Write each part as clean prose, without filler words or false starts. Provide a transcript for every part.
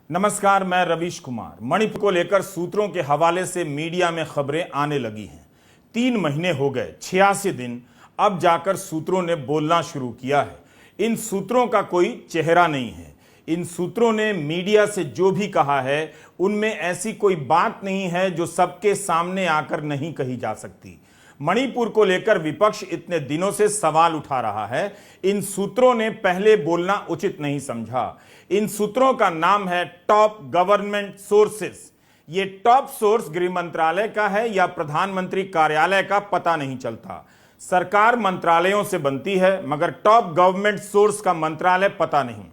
नमस्कार, मैं रवीश कुमार। मणिपुर को लेकर सूत्रों के हवाले से मीडिया में खबरें आने लगी हैं। 3 महीने हो गए, 86 दिन, अब जाकर सूत्रों ने बोलना शुरू किया है। इन सूत्रों का कोई चेहरा नहीं है। इन सूत्रों ने मीडिया से जो भी कहा है उनमें ऐसी कोई बात नहीं है जो सबके सामने आकर नहीं कही जा सकती। मणिपुर को लेकर विपक्ष इतने दिनों से सवाल उठा रहा है। इन सूत्रों ने पहले बोलना उचित नहीं समझा। इन सूत्रों का नाम है टॉप गवर्नमेंट सोर्सेस। ये टॉप सोर्स गृह मंत्रालय का है या प्रधानमंत्री कार्यालय का पता नहीं चलता। सरकार मंत्रालयों से बनती है मगर टॉप गवर्नमेंट सोर्स का मंत्रालय पता नहीं।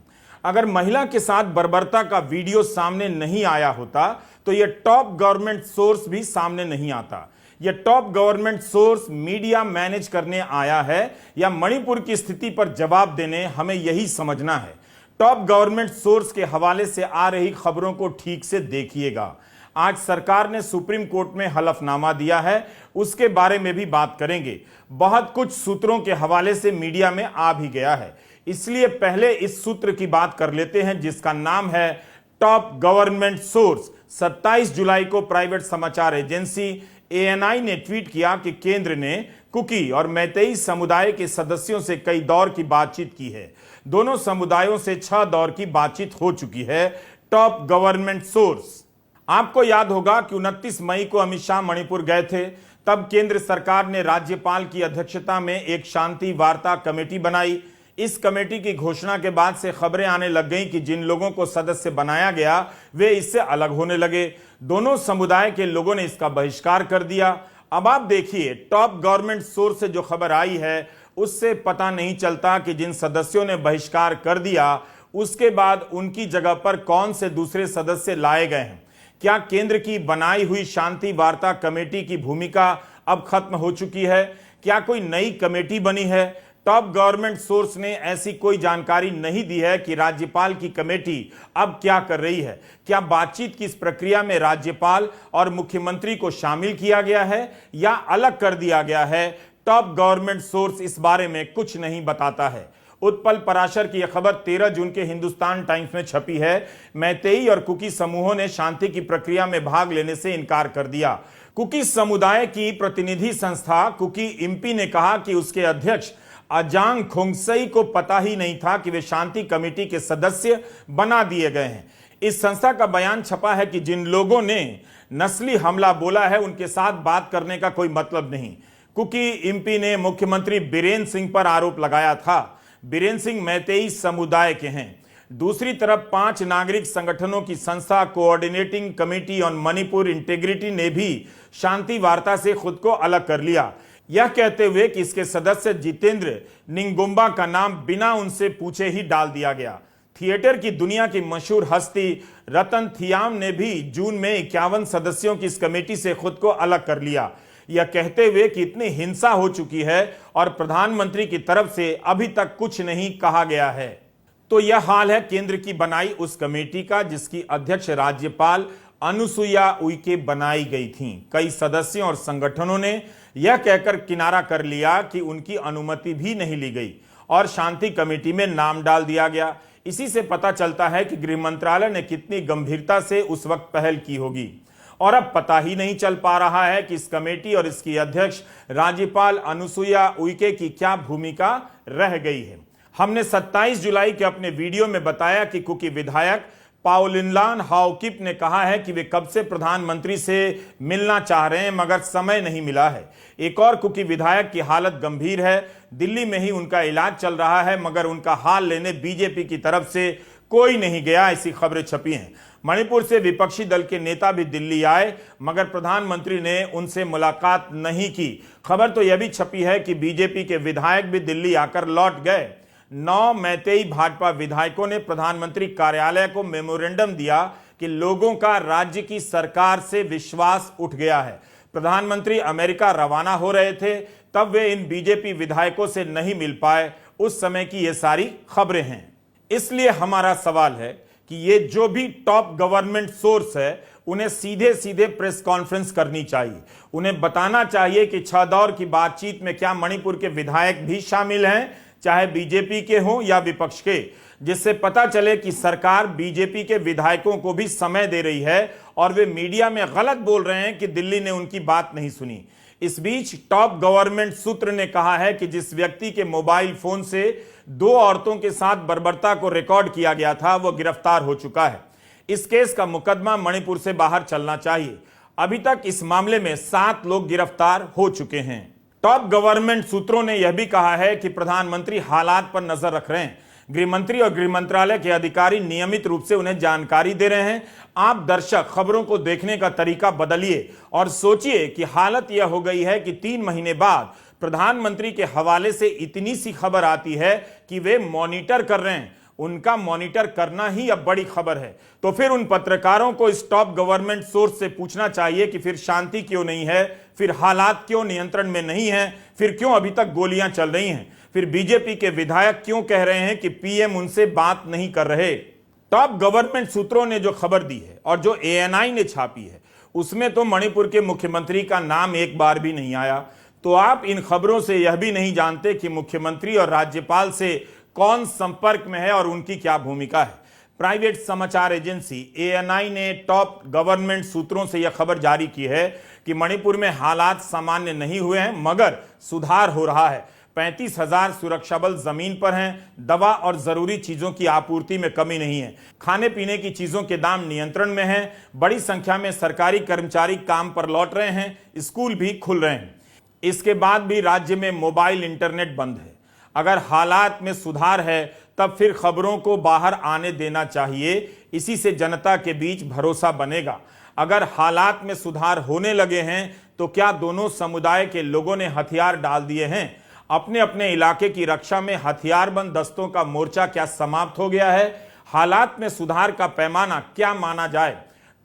अगर महिला के साथ बर्बरता का वीडियो सामने नहीं आया होता तो यह टॉप गवर्नमेंट सोर्स भी सामने नहीं आता। यह top government source media manage करने आया है या मणिपुर की स्थिति पर जवाब देने, हमें यही समझना है। टॉप गवर्नमेंट सोर्स के हवाले से आ रही खबरों को ठीक से देखिएगा। आज सरकार ने सुप्रीम कोर्ट में हलफनामा दिया है, उसके बारे में भी बात करेंगे। बहुत कुछ सूत्रों के हवाले से मीडिया में आ भी गया है, इसलिए पहले इस सूत्र की बात कर लेते हैं जिसका नाम है टॉप गवर्नमेंट सोर्स। 27 जुलाई को प्राइवेट समाचार एजेंसी ANI ने ट्वीट किया कि केंद्र ने कुकी और मैतेई समुदाय के सदस्यों से कई दौर की बातचीत की है। दोनों समुदायों से 6 दौर की बातचीत हो चुकी है। Top government source. आपको याद होगा कि 29 मई को अमित शाह मणिपुर गए थे। तब केंद्र सरकार ने राज्यपाल की अध्यक्षता में एक शांति वार्ता कमेटी बनाई। इस कमेटी की घोषणा के बाद से खबरें आने लग गईं कि जिन लोगों को सदस्य बनाया गया वे इससे अलग होने लगे। दोनों समुदाय के लोगों ने इसका बहिष्कार कर दिया। अब आप देखिए, टॉप गवर्नमेंट सोर्स से जो खबर आई है उससे पता नहीं चलता कि जिन सदस्यों ने बहिष्कार कर दिया उसके बाद उनकी जगह पर कौन से दूसरे सदस्य लाए गए हैं। क्या केंद्र की बनाई हुई शांति वार्ता कमेटी की भूमिका अब खत्म हो चुकी है? क्या कोई नई कमेटी बनी है? टॉप गवर्नमेंट सोर्स ने ऐसी कोई जानकारी नहीं दी है कि राज्यपाल की कमेटी अब क्या कर रही है। क्या बातचीत की इस प्रक्रिया में राज्यपाल और मुख्यमंत्री को शामिल किया गया है या अलग कर दिया गया है? टॉप गवर्नमेंट सोर्स इस बारे में कुछ नहीं बताता है। उत्पल पराशर की यह खबर 13 जून के हिंदुस्तान टाइम्स में छपी है। मैतेई और कुकी समूहों ने शांति की प्रक्रिया में भाग लेने से इनकार कर दिया। कुकी समुदाय की प्रतिनिधि संस्था कुकी इम्पी ने कहा कि उसके अध्यक्ष अजांग खोंगसई को पता ही नहीं था कि वे शांति कमेटी के सदस्य बना दिए गए हैं। इस संस्था का बयान छपा है कि जिन लोगों ने नस्ली हमला बोला है उनके साथ बात करने का कोई मतलब नहीं। कुकी इम्पी ने मुख्यमंत्री बीरेन सिंह पर आरोप लगाया था। बीरेन सिंह मैतेई समुदाय के हैं। दूसरी तरफ 5 नागरिक संगठनों की संस्था coordinating committee on Manipur integrity ने भी शांति वार्ता से खुद को अलग कर लिया, यह कहते हुए कि इसके सदस्य जितेंद्र निंगुम्बा का नाम बिना उनसे पूछे ही डाल दिया गया। थिएटर की दुनिया की मशहूर हस्ती रतन थियाम ने भी जून में 51 सदस्यों की इस कमेटी से खुद को अलग कर लिया, यह कहते हुए कि इतनी हिंसा हो चुकी है और प्रधानमंत्री की तरफ से अभी तक कुछ नहीं कहा गया है। तो यह हाल है केंद्र की बनाई उस कमेटी का जिसकी अध्यक्ष राज्यपाल अनुसुईया उइके बनाई गई थीं। कई सदस्यों और संगठनों ने यह कहकर किनारा कर लिया कि उनकी अनुमति भी नहीं ली गई और शांति कमेटी में नाम डाल दिया गया। इसी से पता चलता है कि गृह मंत्रालय ने कितनी गंभीरता से उस वक्त पहल की होगी। और अब पता ही नहीं चल पा रहा है कि इस कमेटी और इसकी अध्यक्ष राज्यपाल अनुसुईया उइके की क्या भूमिका रह गई है। हमने 27 जुलाई के अपने वीडियो में बताया कि कुकी विधायक पाओलिनलान हाओकिप ने कहा है कि वे कब से प्रधानमंत्री से मिलना चाह रहे हैं मगर समय नहीं मिला है। एक और कुकी विधायक की हालत गंभीर है। दिल्ली में ही उनका इलाज चल रहा है मगर उनका हाल लेने बीजेपी की तरफ से कोई नहीं गया, ऐसी खबरें छपी हैं। मणिपुर से विपक्षी दल के नेता भी दिल्ली आए मगर प्रधानमंत्री ने उनसे मुलाकात नहीं की। खबर तो यह भी छपी है कि बीजेपी के विधायक भी दिल्ली आकर लौट गए। 9 मैतेई भाजपा विधायकों ने प्रधानमंत्री कार्यालय को मेमोरेंडम दिया कि लोगों का राज्य की सरकार से विश्वास उठ गया है। प्रधानमंत्री अमेरिका रवाना हो रहे थे, तब वे इन बीजेपी विधायकों से नहीं मिल पाए। उस समय की ये सारी खबरें हैं। इसलिए हमारा सवाल है कि ये जो भी टॉप गवर्नमेंट सोर्स है उन्हें सीधे सीधे प्रेस कॉन्फ्रेंस करनी चाहिए। उन्हें बताना चाहिए कि 6 दौर की बातचीत में क्या मणिपुर के विधायक भी शामिल हैं। चाहे बीजेपी के हों या विपक्ष के, जिससे पता चले कि सरकार बीजेपी के विधायकों को भी समय दे रही है और वे मीडिया में गलत बोल रहे हैं कि दिल्ली ने उनकी बात नहीं सुनी। इस बीच टॉप गवर्नमेंट सूत्र ने कहा है कि जिस व्यक्ति के मोबाइल फोन से 2 औरतों के साथ बर्बरता को रिकॉर्ड किया गया था वो गिरफ्तार हो चुका है। इस केस का मुकदमा मणिपुर से बाहर चलना चाहिए। अभी तक इस मामले में 7 लोग गिरफ्तार हो चुके हैं। टॉप गवर्नमेंट सूत्रों ने यह भी कहा है कि प्रधानमंत्री हालात पर नजर रख रहे हैं। गृह मंत्री और गृह मंत्रालय के अधिकारी नियमित रूप से उन्हें जानकारी दे रहे हैं। आप दर्शक खबरों को देखने का तरीका बदलिए और सोचिए कि हालत यह हो गई है कि 3 महीने बाद प्रधानमंत्री के हवाले से इतनी सी खबर आती है कि वे मॉनिटर कर रहे हैं। उनका मॉनिटर करना ही अब बड़ी खबर है। तो फिर उन पत्रकारों को इस टॉप गवर्नमेंट सोर्स से पूछना चाहिए कि फिर शांति क्यों नहीं है, फिर हालात क्यों नियंत्रण में नहीं है, फिर क्यों अभी तक गोलियां चल रही हैं, फिर बीजेपी के विधायक क्यों कह रहे हैं कि पीएम उनसे बात नहीं कर रहे। टॉप गवर्नमेंट सूत्रों ने जो खबर दी है और जो एएनआई ने छापी है उसमें तो मणिपुर के मुख्यमंत्री का नाम एक बार भी नहीं आया। तो आप इन खबरों से यह भी नहीं जानते कि मुख्यमंत्री और राज्यपाल से कौन संपर्क में है और उनकी क्या भूमिका है। प्राइवेट समाचार एजेंसी एएनआई ने टॉप गवर्नमेंट सूत्रों से यह खबर जारी की है कि मणिपुर में हालात सामान्य नहीं हुए हैं मगर सुधार हो रहा है। 35,000 सुरक्षा बल जमीन पर हैं। दवा और जरूरी चीजों की आपूर्ति में कमी नहीं है। खाने पीने की चीजों के दाम नियंत्रण में हैं। बड़ी संख्या में सरकारी कर्मचारी काम पर लौट रहे हैं। स्कूल भी खुल रहे हैं। इसके बाद भी राज्य में मोबाइल इंटरनेट बंद है। अगर हालात में सुधार है तब फिर खबरों को बाहर आने देना चाहिए। इसी से जनता के बीच भरोसा बनेगा। अगर हालात में सुधार होने लगे हैं तो क्या दोनों समुदाय के लोगों ने हथियार डाल दिए हैं? अपने अपने इलाके की रक्षा में हथियारबंद दस्तों का मोर्चा क्या समाप्त हो गया है? हालात में सुधार का पैमाना क्या माना जाए?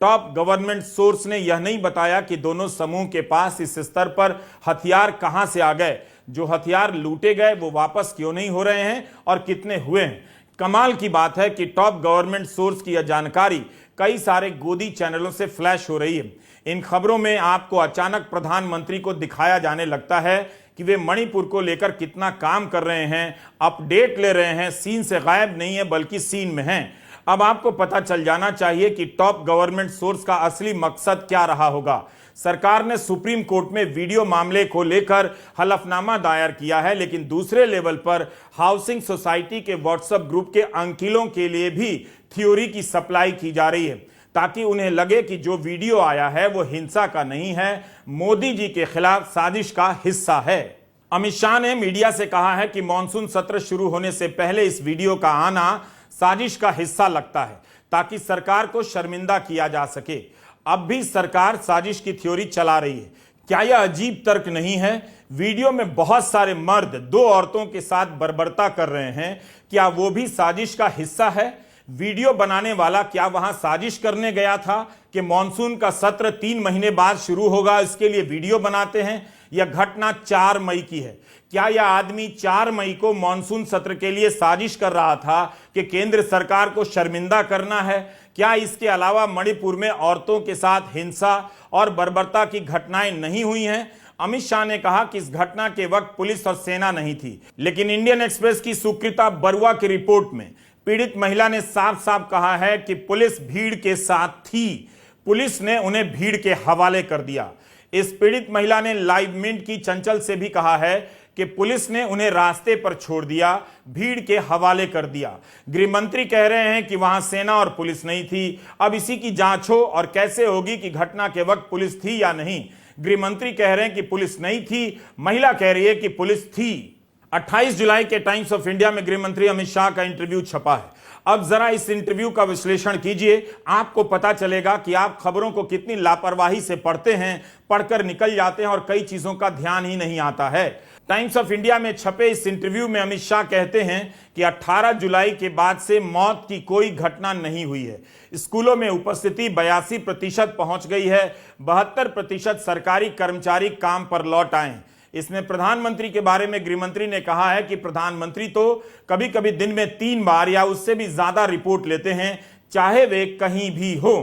टॉप गवर्नमेंट सोर्स ने यह नहीं बताया कि दोनों समूह के पास इस स्तर पर हथियार कहां से आ गए। जो हथियार लूटे गए वो वापस क्यों नहीं हो रहे हैं और कितने हुए हैं। कमाल की बात है कि टॉप गवर्नमेंट सोर्स की यह जानकारी कई सारे गोदी चैनलों से फ्लैश हो रही है। इन खबरों में आपको अचानक प्रधानमंत्री को दिखाया जाने लगता है कि वे मणिपुर को लेकर कितना काम कर रहे हैं, अपडेट ले रहे हैं, सीन से गायब नहीं है बल्कि सीन में हैं। अब आपको पता चल जाना चाहिए कि टॉप गवर्नमेंट सोर्स का असली मकसद क्या रहा होगा। सरकार ने सुप्रीम कोर्ट में वीडियो मामले को लेकर हलफनामा दायर किया है, लेकिन दूसरे लेवल पर हाउसिंग सोसाइटी के व्हाट्सएप ग्रुप के अंकिलों के लिए भी थ्योरी की सप्लाई की जा रही है ताकि उन्हें लगे कि जो वीडियो आया है वो हिंसा का नहीं है, मोदी जी के खिलाफ साजिश का हिस्सा है। अमित शाह ने मीडिया से कहा है कि मॉनसून सत्र शुरू होने से पहले इस वीडियो का आना साजिश का हिस्सा लगता है ताकि सरकार को शर्मिंदा किया जा सके। अब भी सरकार साजिश की थ्योरी चला रही है। क्या यह अजीब तर्क नहीं है? वीडियो में बहुत सारे मर्द 2 औरतों के साथ बर्बरता कर रहे हैं। क्या वो भी साजिश का हिस्सा है? वीडियो बनाने वाला क्या वहां साजिश करने गया था कि मॉनसून का सत्र 3 महीने बाद शुरू होगा, इसके लिए वीडियो बनाते हैं? यह घटना 4 मई की है। क्या यह आदमी 4 मई को मॉनसून सत्र के लिए साजिश कर रहा था कि केंद्र सरकार को शर्मिंदा करना है? क्या इसके अलावा मणिपुर में औरतों के साथ हिंसा और बर्बरता की घटनाएं नहीं हुई हैं? अमित शाह ने कहा कि इस घटना के वक्त पुलिस और सेना नहीं थी, लेकिन इंडियन एक्सप्रेस की सुकृता बरुआ की रिपोर्ट में पीड़ित महिला ने साफ साफ कहा है कि पुलिस भीड़ के साथ थी। पुलिस ने उन्हें भीड़ के हवाले कर दिया। इस पीड़ित महिला ने लाइव मिनट की चंचल से भी कहा है कि पुलिस ने उन्हें रास्ते पर छोड़ दिया, भीड़ के हवाले कर दिया। गृह मंत्री कह रहे हैं कि वहां सेना और पुलिस नहीं थी। अब इसी की जांच हो और कैसे होगी कि घटना के वक्त पुलिस थी या नहीं। गृह मंत्री कह रहे हैं कि पुलिस नहीं थी, महिला कह रही है कि पुलिस थी। 28 जुलाई के टाइम्स ऑफ इंडिया में गृह मंत्री अमित शाह का इंटरव्यू छपा है। अब जरा इस इंटरव्यू का विश्लेषण कीजिए, आपको पता चलेगा कि आप खबरों को कितनी लापरवाही से पढ़ते हैं, पढ़कर निकल जाते हैं और कई चीजों का ध्यान ही नहीं आता है। टाइम्स ऑफ इंडिया में छपे इस इंटरव्यू में अमित शाह कहते हैं कि 18 जुलाई के बाद से मौत की कोई घटना नहीं हुई है। स्कूलों में उपस्थिति 82% पहुंच गई है। 72% सरकारी कर्मचारी काम पर लौट आए हैं। इसमें प्रधानमंत्री के बारे में गृहमंत्री ने कहा है कि प्रधानमंत्री तो कभी कभी दिन में 3 बार या उससे भी ज्यादा रिपोर्ट लेते हैं, चाहे वे कहीं भी हो।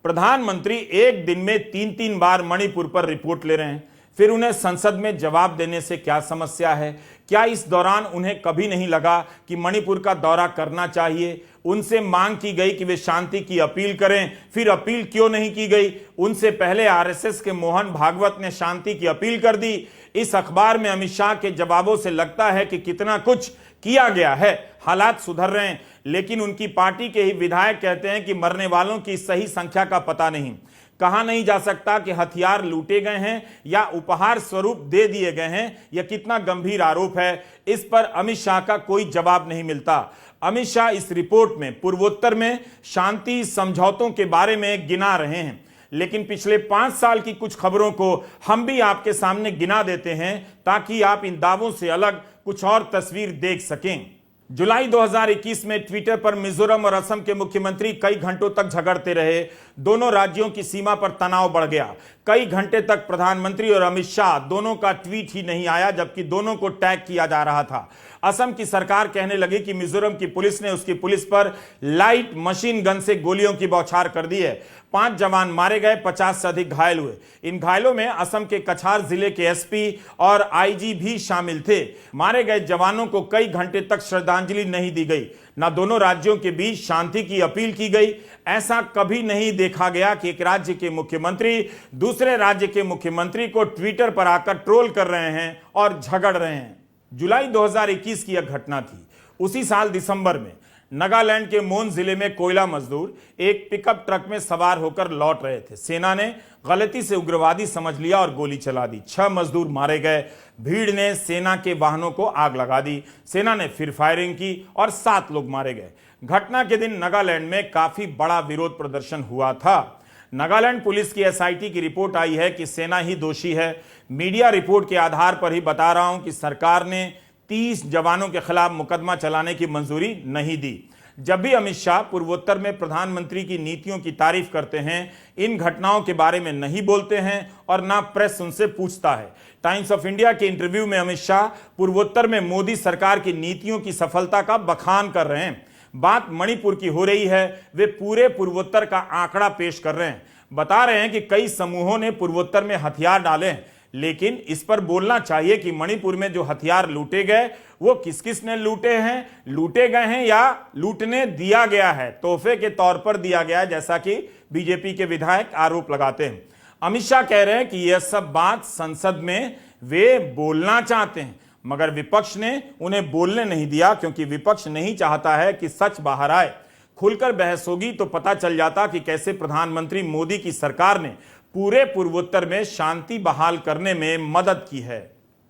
प्रधानमंत्री एक दिन में 3-3 बार मणिपुर पर रिपोर्ट ले रहे हैं। फिर उन्हें संसद में जवाब देने से क्या समस्या है? क्या इस दौरान उन्हें कभी नहीं लगा कि मणिपुर का दौरा करना चाहिए? उनसे मांग की गई कि वे शांति की अपील करें, फिर अपील क्यों नहीं की गई? उनसे पहले आरएसएस के मोहन भागवत ने शांति की अपील कर दी। इस अखबार में अमित शाह के जवाबों से लगता है कि कितना कुछ किया गया है, हालात सुधर रहे हैं, लेकिन उनकी पार्टी के ही विधायक कहते हैं कि मरने वालों की सही संख्या का पता नहीं। कहा नहीं जा सकता कि हथियार लूटे गए हैं या उपहार स्वरूप दे दिए गए हैं। यह कितना गंभीर आरोप है, इस पर अमित शाह का कोई जवाब नहीं मिलता। अमित शाह इस रिपोर्ट में पूर्वोत्तर में शांति समझौतों के बारे में गिना रहे हैं, लेकिन पिछले 5 साल की कुछ खबरों को हम भी आपके सामने गिना देते हैं ताकि आप इन दावों से अलग कुछ और तस्वीर देख सकें। जुलाई 2021 में ट्विटर पर मिजोरम और असम के मुख्यमंत्री कई घंटों तक झगड़ते रहे। दोनों राज्यों की सीमा पर तनाव बढ़ गया। कई घंटे तक प्रधानमंत्री और अमित शाह दोनों का ट्वीट ही नहीं आया, जबकि दोनों को टैग किया जा रहा था। असम की सरकार कहने लगी कि मिजोरम की पुलिस ने उसकी पुलिस पर लाइट मशीन गन से गोलियों की बौछार कर दी है। 5 जवान मारे गए, 50 से अधिक घायल हुए। इन घायलों में असम के कछार जिले के एसपी और आईजी भी शामिल थे। मारे गए जवानों को कई घंटे तक श्रद्धांजलि नहीं दी गई, न दोनों राज्यों के बीच शांति की अपील की गई। ऐसा कभी नहीं देखा गया कि एक राज्य के मुख्यमंत्री दूसरे राज्य के मुख्यमंत्री को ट्विटर पर आकर ट्रोल कर रहे हैं और झगड़ रहे हैं। जुलाई 2021 की यह घटना थी। उसी साल दिसंबर में नागालैंड के मोन जिले में कोयला मजदूर एक पिकअप ट्रक में सवार होकर लौट रहे थे। सेना ने गलती से उग्रवादी समझ लिया और गोली चला दी। 6 मजदूर मारे गए। भीड़ ने सेना के वाहनों को आग लगा दी। सेना ने फिर फायरिंग की और 7 लोग मारे गए। घटना के दिन नागालैंड में काफी बड़ा विरोध प्रदर्शन हुआ था। नागालैंड पुलिस की एसआईटी की रिपोर्ट आई है कि सेना ही दोषी है। मीडिया रिपोर्ट के आधार पर ही बता रहा हूं कि सरकार ने 30 जवानों के खिलाफ मुकदमा चलाने की मंजूरी नहीं दी। जब भी अमित शाह पूर्वोत्तर में प्रधानमंत्री की नीतियों की तारीफ करते हैं, इन घटनाओं के बारे में नहीं बोलते हैं और ना प्रेस उनसे पूछता है। टाइम्स ऑफ इंडिया के इंटरव्यू में अमित शाह पूर्वोत्तर में मोदी सरकार की नीतियों की सफलता का बखान कर रहे हैं। बात मणिपुर की हो रही है, वे पूरे पूर्वोत्तर का आंकड़ा पेश कर रहे हैं। बता रहे हैं कि कई समूहों ने पूर्वोत्तर में हथियार डाले हैं, लेकिन इस पर बोलना चाहिए कि मणिपुर में जो हथियार लूटे गए वो किस किस ने लूटे हैं, लूटे गए हैं या लूटने दिया गया है, तोहफे के तौर पर दिया गया है, जैसा कि बीजेपी के विधायक आरोप लगाते हैं। अमित शाह कह रहे हैं कि यह सब बात संसद में वे बोलना चाहते हैं, मगर विपक्ष ने उन्हें बोलने नहीं दिया, क्योंकि विपक्ष नहीं चाहता है कि सच बाहर आए। खुलकर बहस होगी तो पता चल जाता कि कैसे प्रधानमंत्री मोदी की सरकार ने पूरे पूर्वोत्तर में शांति बहाल करने में मदद की है।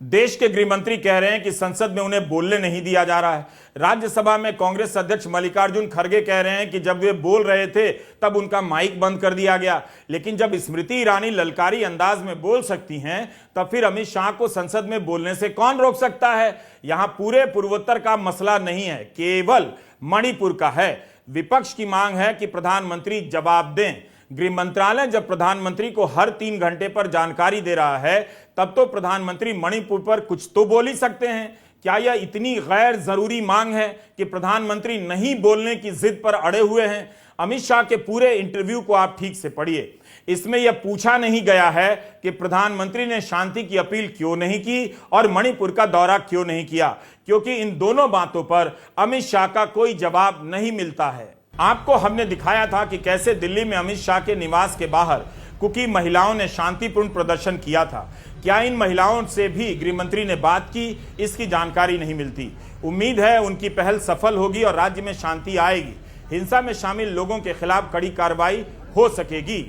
देश के गृह मंत्री कह रहे हैं कि संसद में उन्हें बोलने नहीं दिया जा रहा है। राज्यसभा में कांग्रेस अध्यक्ष मल्लिकार्जुन खड़गे कह रहे हैं कि जब वे बोल रहे थे तब उनका माइक बंद कर दिया गया, लेकिन जब स्मृति ईरानी ललकारी अंदाज में बोल सकती हैं तब फिर अमित शाह को संसद में बोलने से कौन रोक सकता है। यहां पूरे पूर्वोत्तर का मसला नहीं है, केवल मणिपुर का है। विपक्ष की मांग है कि प्रधानमंत्री जवाब दें। गृह मंत्रालय जब प्रधानमंत्री को हर 3 घंटे पर जानकारी दे रहा है, तब तो प्रधानमंत्री मणिपुर पर कुछ तो बोल ही सकते हैं। क्या यह इतनी गैर जरूरी मांग है कि प्रधानमंत्री नहीं बोलने की जिद पर अड़े हुए हैं? अमित शाह के पूरे इंटरव्यू को आप ठीक से पढ़िए। इसमें यह पूछा नहीं गया है कि प्रधानमंत्री ने शांति की अपील क्यों नहीं की और मणिपुर का दौरा क्यों नहीं किया, क्योंकि इन दोनों बातों पर अमित शाह का कोई जवाब नहीं मिलता है। आपको हमने दिखाया था कि कैसे दिल्ली में अमित शाह के निवास के बाहर कुकी महिलाओं ने शांतिपूर्ण प्रदर्शन किया था। क्या इन महिलाओं से भी गृह मंत्री ने बात की, इसकी जानकारी नहीं मिलती। उम्मीद है उनकी पहल सफल होगी और राज्य में शांति आएगी। हिंसा में शामिल लोगों के खिलाफ कड़ी कार्रवाई हो सकेगी।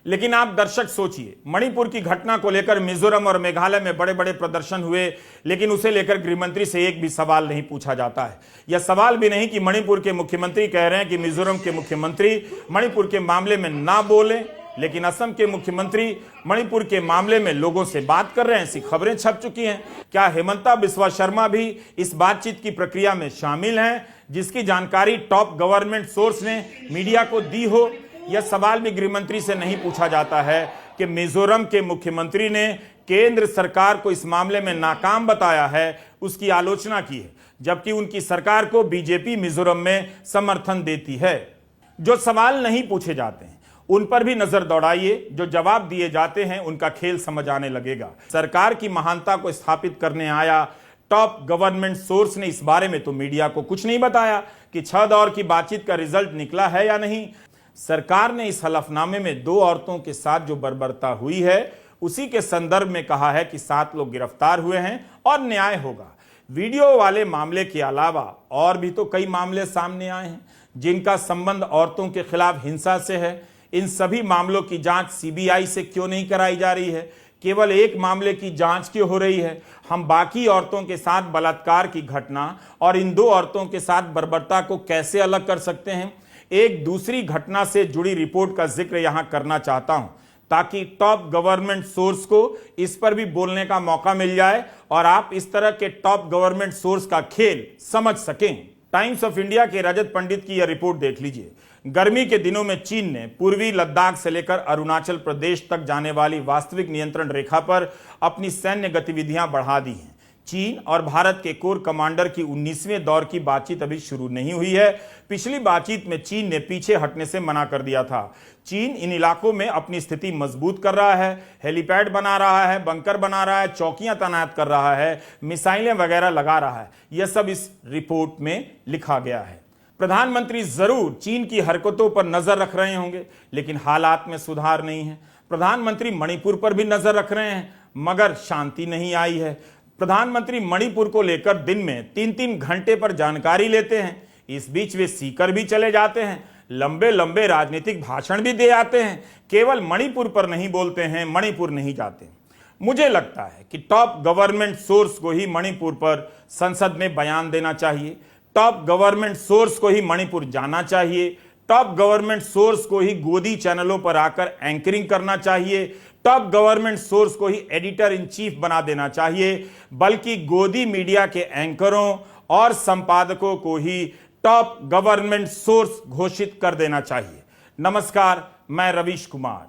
लेकिन आप दर्शक सोचिए, मणिपुर की घटना को लेकर मिजोरम और मेघालय में बड़े बड़े प्रदर्शन हुए, लेकिन उसे लेकर गृहमंत्री से एक भी सवाल नहीं पूछा जाता है। यह सवाल भी नहीं कि मणिपुर के मुख्यमंत्री कह रहे हैं कि मिजोरम के मुख्यमंत्री मणिपुर के मामले में ना बोलें, लेकिन असम के मुख्यमंत्री मणिपुर के मामले में लोगों से बात कर रहे हैं। ऐसी खबरें छप चुकी हैं। क्या हेमंता बिस्वा शर्मा भी इस बातचीत की प्रक्रिया में शामिल हैं, जिसकी जानकारी टॉप गवर्नमेंट सोर्स ने मीडिया को दी हो? यह सवाल भी गृहमंत्री से नहीं पूछा जाता है कि मिजोरम के मुख्यमंत्री ने केंद्र सरकार को इस मामले में नाकाम बताया है, उसकी आलोचना की है, जबकि उनकी सरकार को बीजेपी मिजोरम में समर्थन देती है। जो सवाल नहीं पूछे जाते हैं उन पर भी नजर दौड़ाइए, जो जवाब दिए जाते हैं उनका खेल समझ आने लगेगा। सरकार की महानता को स्थापित करने आया टॉप गवर्नमेंट सोर्स ने इस बारे में तो मीडिया को कुछ नहीं बताया कि 6 दौर की बातचीत का रिजल्ट निकला है या नहीं। सरकार ने इस हलफनामे में 2 औरतों के साथ जो बर्बरता हुई है उसी के संदर्भ में कहा है कि 7 लोग गिरफ्तार हुए हैं और न्याय होगा। वीडियो वाले मामले के अलावा और भी तो कई मामले सामने आए हैं जिनका संबंध औरतों के खिलाफ हिंसा से है। इन सभी मामलों की जांच सीबीआई से क्यों नहीं कराई जा रही है? केवल एक मामले की जांच क्यों हो रही है? हम बाकी औरतों के साथ बलात्कार की घटना और इन 2 औरतों के साथ बर्बरता को कैसे अलग कर सकते हैं? एक दूसरी घटना से जुड़ी रिपोर्ट का जिक्र यहां करना चाहता हूं ताकि टॉप गवर्नमेंट सोर्स को इस पर भी बोलने का मौका मिल जाए और आप इस तरह के टॉप गवर्नमेंट सोर्स का खेल समझ सकें। टाइम्स ऑफ इंडिया के रजत पंडित की यह रिपोर्ट देख लीजिए। गर्मी के दिनों में चीन ने पूर्वी लद्दाख से लेकर अरुणाचल प्रदेश तक जाने वाली वास्तविक नियंत्रण रेखा पर अपनी सैन्य गतिविधियां बढ़ा दी हैं। चीन और भारत के कोर कमांडर की 19वें दौर की बातचीत अभी शुरू नहीं हुई है। पिछली बातचीत में चीन ने पीछे हटने से मना कर दिया था। चीन इन इलाकों में अपनी स्थिति मजबूत कर रहा है, हेलीपैड बना रहा है, बंकर बना रहा है, चौकियां तैनात कर रहा है, मिसाइलें वगैरह लगा रहा है। यह सब इस रिपोर्ट में लिखा गया है। प्रधानमंत्री जरूर चीन की हरकतों पर नजर रख रहे होंगे लेकिन हालात में सुधार नहीं है। प्रधानमंत्री मणिपुर पर भी नजर रख रहे हैं मगर शांति नहीं आई है। प्रधानमंत्री मणिपुर को लेकर दिन में 3-3 घंटे पर जानकारी लेते हैं। इस बीच वे सीकर भी चले जाते हैं, लंबे लंबे राजनीतिक भाषण भी दे आते हैं। केवल मणिपुर पर नहीं बोलते हैं, मणिपुर नहीं जाते। मुझे लगता है कि टॉप गवर्नमेंट सोर्स को ही मणिपुर पर संसद में बयान देना चाहिए। टॉप गवर्नमेंट सोर्स को ही मणिपुर जाना चाहिए। टॉप गवर्नमेंट सोर्स को ही गोदी चैनलों पर आकर एंकरिंग करना चाहिए। टॉप गवर्नमेंट सोर्स को ही एडिटर इन चीफ बना देना चाहिए। बल्कि गोदी मीडिया के एंकरों और संपादकों को ही टॉप गवर्नमेंट सोर्स घोषित कर देना चाहिए। नमस्कार, मैं रवीश कुमार।